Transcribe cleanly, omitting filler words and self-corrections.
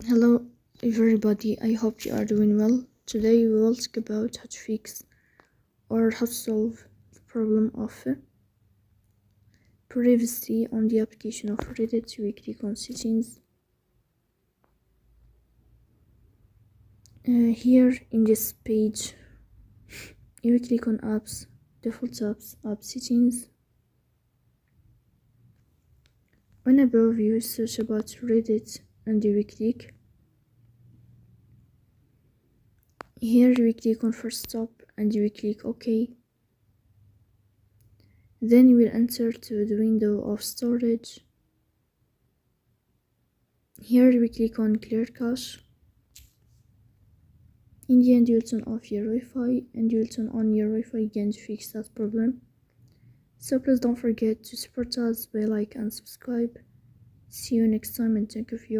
Hello everybody, I hope you are doing well. Today we will talk about how to fix or how to solve the problem of privacy on the application of Reddit. We click on settings. Here in this page, you click on apps, default apps, app settings. On above you search about Reddit and you click. Here we click on first stop and you click OK. Then you will enter to the window of storage. Here we click on clear cache. In the end, you'll turn off your Wi-Fi and you'll turn on your Wi-Fi again to fix that problem. So please don't forget to support us by like and subscribe. See you next time and thank you for your